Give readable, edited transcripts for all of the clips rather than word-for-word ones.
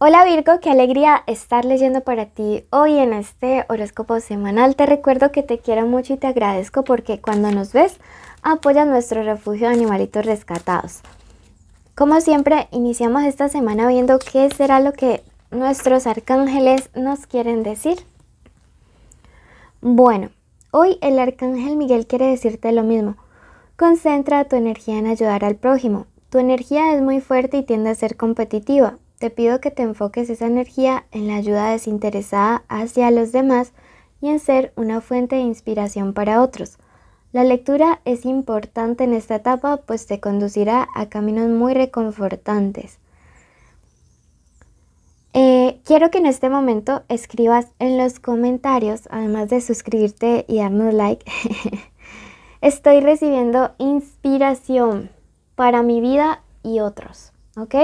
Hola Virgo, qué alegría estar leyendo para ti hoy en este horóscopo semanal. Te recuerdo que te quiero mucho y te agradezco porque cuando nos ves apoyas nuestro refugio de animalitos rescatados. Como siempre, iniciamos esta semana viendo qué será lo que nuestros arcángeles nos quieren decir. Bueno, hoy el arcángel Miguel quiere decirte lo mismo. Concentra tu energía en ayudar al prójimo. Tu energía es muy fuerte y tiende a ser competitiva. Te pido que te enfoques esa energía en la ayuda desinteresada hacia los demás y en ser una fuente de inspiración para otros. La lectura es importante en esta etapa, pues te conducirá a caminos muy reconfortantes. Quiero que en este momento escribas en los comentarios, además de suscribirte y darnos like, estoy recibiendo inspiración para mi vida y otros, ¿ok?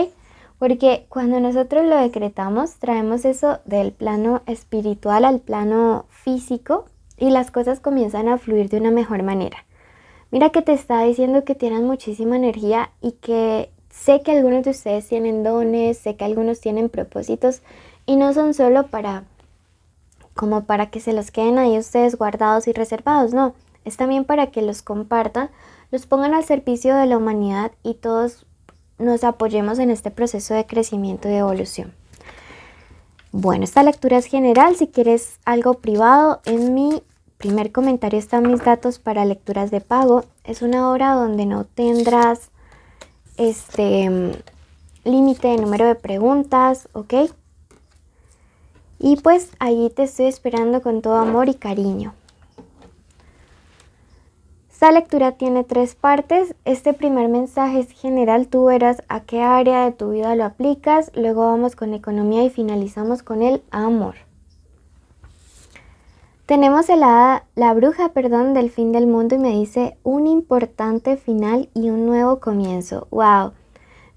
Porque cuando nosotros lo decretamos, traemos eso del plano espiritual al plano físico y las cosas comienzan a fluir de una mejor manera. Mira que te está diciendo que tienes muchísima energía y que sé que algunos de ustedes tienen dones, sé que algunos tienen propósitos y no son solo como para que se los queden ahí ustedes guardados y reservados, no. Es también para que los compartan, los pongan al servicio de la humanidad y todos nos apoyemos en este proceso de crecimiento y de evolución. Bueno, esta lectura es general. Si quieres algo privado, en mi primer comentario están mis datos para lecturas de pago. Es una obra donde no tendrás límite de número de preguntas, ¿ok? Y pues ahí te estoy esperando con todo amor y cariño. Esta lectura tiene 3 partes. Este primer mensaje es general, tú verás a qué área de tu vida lo aplicas, luego vamos con economía y finalizamos con el amor. Tenemos la bruja del fin del mundo y me dice un importante final y un nuevo comienzo. ¡Wow!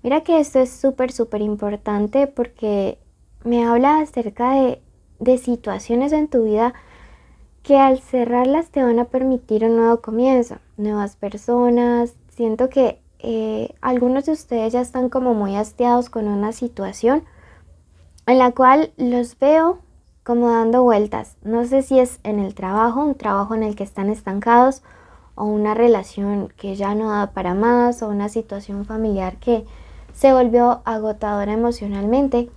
Mira que esto es súper importante porque me habla acerca de situaciones en tu vida que al cerrarlas te van a permitir un nuevo comienzo, nuevas personas. Siento que algunos de ustedes ya están como muy hastiados con una situación en la cual los veo como dando vueltas. No sé si es en el trabajo, un trabajo en el que están estancados, o una relación que ya no da para más, o una situación familiar que se volvió agotadora emocionalmente.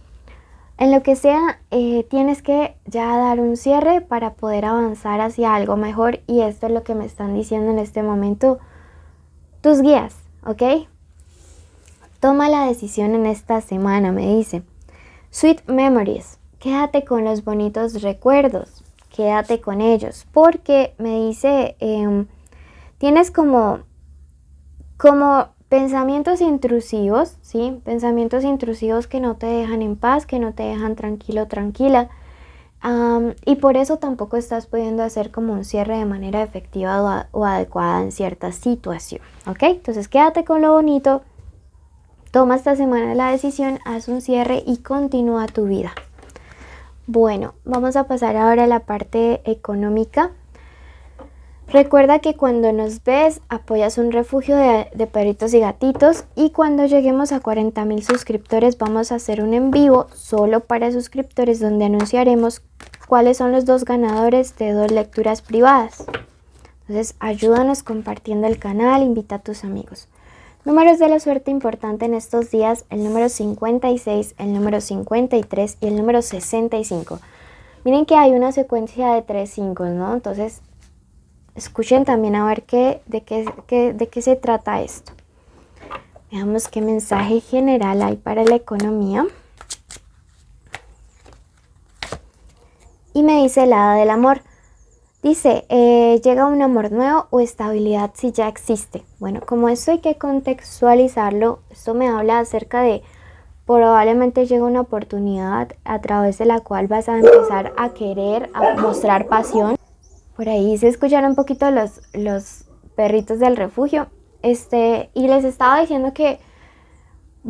En lo que sea, tienes que ya dar un cierre para poder avanzar hacia algo mejor y esto es lo que me están diciendo en este momento tus guías, ¿ok? Toma la decisión en esta semana, me dice. Sweet memories, quédate con los bonitos recuerdos, quédate con ellos, porque me dice, tienes como pensamientos intrusivos, ¿sí? Pensamientos intrusivos que no te dejan en paz, que no te dejan tranquilo, tranquila. Y por eso tampoco estás pudiendo hacer como un cierre de manera efectiva o adecuada en cierta situación, ¿ok? Entonces quédate con lo bonito, toma esta semana la decisión, haz un cierre y continúa tu vida. Bueno, vamos a pasar ahora a la parte económica. Recuerda que cuando nos ves apoyas un refugio de perritos y gatitos y cuando lleguemos a 40,000 suscriptores vamos a hacer un en vivo solo para suscriptores donde anunciaremos cuáles son los 2 ganadores de 2 lecturas privadas. Entonces ayúdanos compartiendo el canal, invita a tus amigos. Números de la suerte importante en estos días, el número 56, el número 53 y el número 65. Miren que hay una secuencia de 3 5, ¿no? Entonces escuchen también a ver de qué se trata esto. Veamos qué mensaje general hay para la economía. Y me dice el hada del amor. Dice, llega un amor nuevo o estabilidad si ya existe. Bueno, como esto hay que contextualizarlo, esto me habla acerca de probablemente llega una oportunidad a través de la cual vas a empezar a querer, a mostrar pasión. Por ahí se escucharon un poquito los perritos del refugio. Y les estaba diciendo que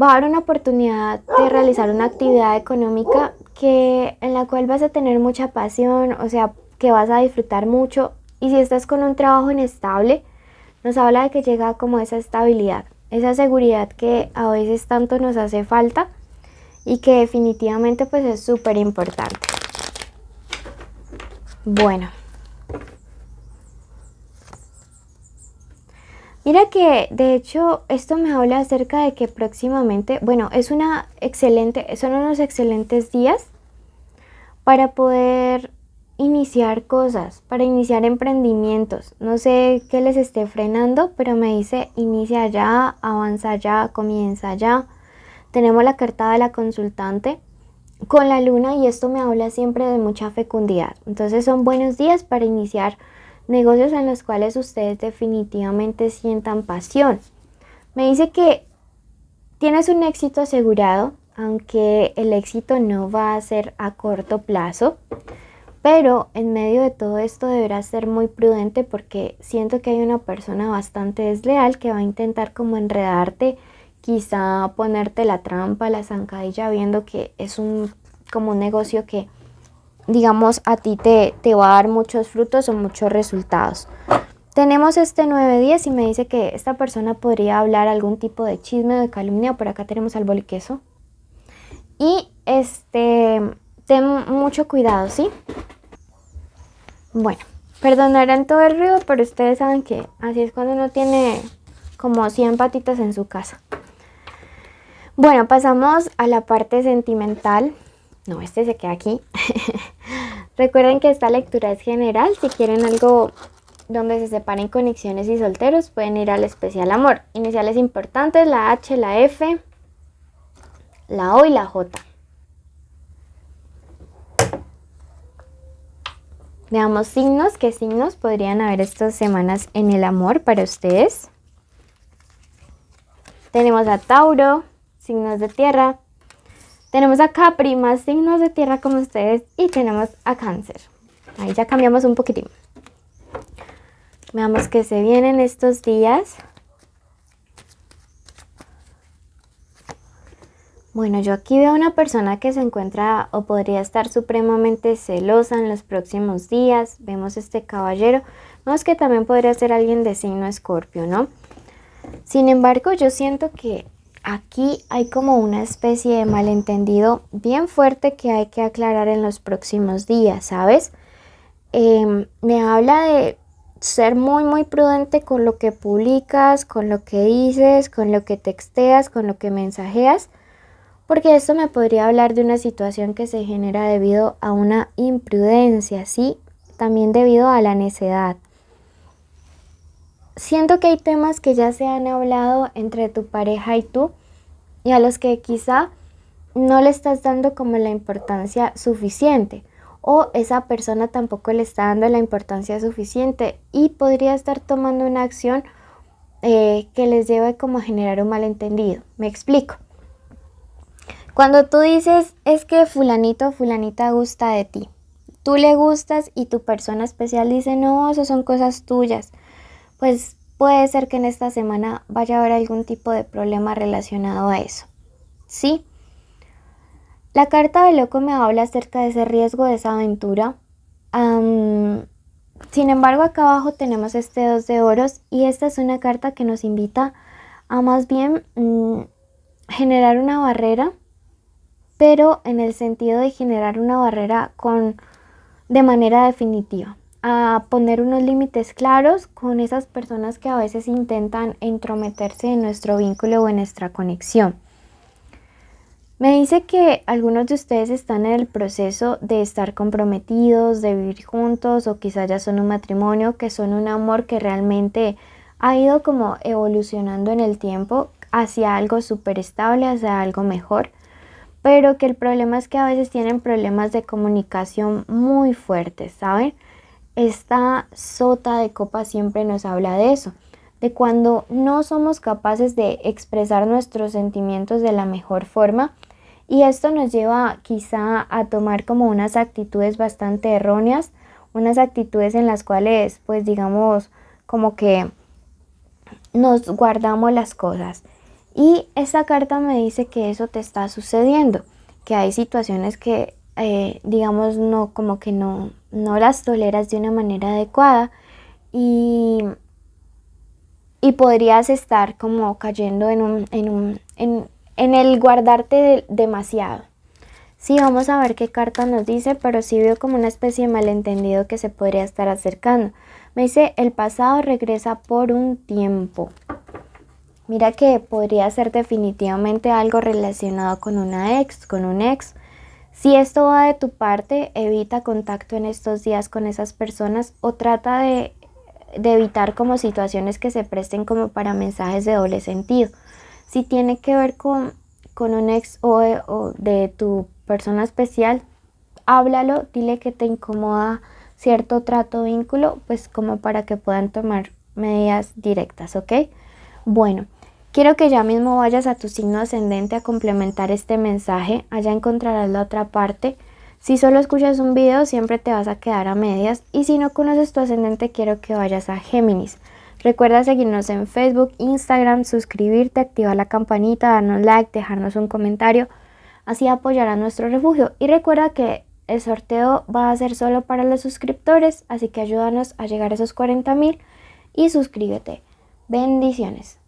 va a haber una oportunidad de realizar una actividad económica en la cual vas a tener mucha pasión, o sea, que vas a disfrutar mucho. Y si estás con un trabajo inestable, nos habla de que llega como esa estabilidad, esa seguridad que a veces tanto nos hace falta y que definitivamente pues es súper importante. Bueno, mira que de hecho esto me habla acerca de que próximamente, bueno, son unos excelentes días para poder iniciar cosas, para iniciar emprendimientos. No sé qué les esté frenando, pero me dice inicia ya, avanza ya, comienza ya. Tenemos la carta de la consultante con la luna y esto me habla siempre de mucha fecundidad. Entonces son buenos días para iniciar negocios en los cuales ustedes definitivamente sientan pasión. Me dice que tienes un éxito asegurado, aunque el éxito no va a ser a corto plazo. Pero en medio de todo esto deberás ser muy prudente porque siento que hay una persona bastante desleal que va a intentar como enredarte, quizá ponerte la trampa, la zancadilla, viendo que es como un negocio que, digamos, a ti te va a dar muchos frutos o muchos resultados. Tenemos este 9-10 y me dice que esta persona podría hablar algún tipo de chisme o de calumnia. Por acá tenemos al boliqueso. Y ten mucho cuidado, ¿sí? Bueno, perdonarán todo el ruido, pero ustedes saben que así es cuando uno tiene como 100 patitas en su casa. Bueno, pasamos a la parte sentimental. No, este se queda aquí. Recuerden que esta lectura es general. Si quieren algo donde se separen conexiones y solteros, pueden ir al especial amor. Iniciales importantes, la H, la F, la O y la J. Veamos signos. ¿Qué signos podrían haber estas semanas en el amor para ustedes? Tenemos a Tauro, signos de tierra. Tenemos a Capri, más signos de tierra como ustedes. Y tenemos a Cáncer. Ahí ya cambiamos un poquitín. Veamos qué se vienen estos días. Bueno, yo aquí veo una persona que se encuentra o podría estar supremamente celosa en los próximos días. Vemos este caballero. Vemos que también podría ser alguien de signo Escorpio, ¿no? Sin embargo, yo siento que aquí hay como una especie de malentendido bien fuerte que hay que aclarar en los próximos días, ¿sabes? Me habla de ser muy, muy prudente con lo que publicas, con lo que dices, con lo que texteas, con lo que mensajeas. Porque esto me podría hablar de una situación que se genera debido a una imprudencia, ¿sí? También debido a la necedad. Siento que hay temas que ya se han hablado entre tu pareja y tú y a los que quizá no le estás dando como la importancia suficiente o esa persona tampoco le está dando la importancia suficiente y podría estar tomando una acción que les lleve como a generar un malentendido. Me explico. Cuando tú dices es que fulanito o fulanita gusta de ti, tú le gustas y tu persona especial dice no, eso son cosas tuyas, pues puede ser que en esta semana vaya a haber algún tipo de problema relacionado a eso, ¿sí? La carta de loco me habla acerca de ese riesgo, de esa aventura. Sin embargo, acá abajo tenemos este 2 de oros y esta es una carta que nos invita a más bien generar una barrera, pero en el sentido de generar una barrera de manera definitiva, a poner unos límites claros con esas personas que a veces intentan entrometerse en nuestro vínculo o en nuestra conexión. Me dice que algunos de ustedes están en el proceso de estar comprometidos, de vivir juntos o quizás ya son un matrimonio, que son un amor que realmente ha ido como evolucionando en el tiempo hacia algo súper estable, hacia algo mejor. Pero que el problema es que a veces tienen problemas de comunicación muy fuertes, ¿saben? Esta sota de copas siempre nos habla de eso, de cuando no somos capaces de expresar nuestros sentimientos de la mejor forma y esto nos lleva quizá a tomar como unas actitudes bastante erróneas, unas actitudes en las cuales pues digamos como que nos guardamos las cosas. Y esta carta me dice que eso te está sucediendo, que hay situaciones que, digamos, no, como que no las toleras de una manera adecuada y podrías estar como cayendo en en el guardarte demasiado. Sí, vamos a ver qué carta nos dice, pero sí veo como una especie de malentendido que se podría estar acercando. Me dice, el pasado regresa por un tiempo. Mira que podría ser definitivamente algo relacionado con una ex, con un ex. Si esto va de tu parte, evita contacto en estos días con esas personas o trata de evitar como situaciones que se presten como para mensajes de doble sentido. Si tiene que ver con un ex o de tu persona especial, háblalo, dile que te incomoda cierto trato o vínculo, pues como para que puedan tomar medidas directas, ¿ok? Bueno, quiero que ya mismo vayas a tu signo ascendente a complementar este mensaje. Allá encontrarás la otra parte. Si solo escuchas un video, siempre te vas a quedar a medias. Y si no conoces tu ascendente, quiero que vayas a Géminis. Recuerda seguirnos en Facebook, Instagram, suscribirte, activar la campanita, darnos like, dejarnos un comentario. Así apoyará nuestro refugio. Y recuerda que el sorteo va a ser solo para los suscriptores. Así que ayúdanos a llegar a esos 40,000 y suscríbete. Bendiciones.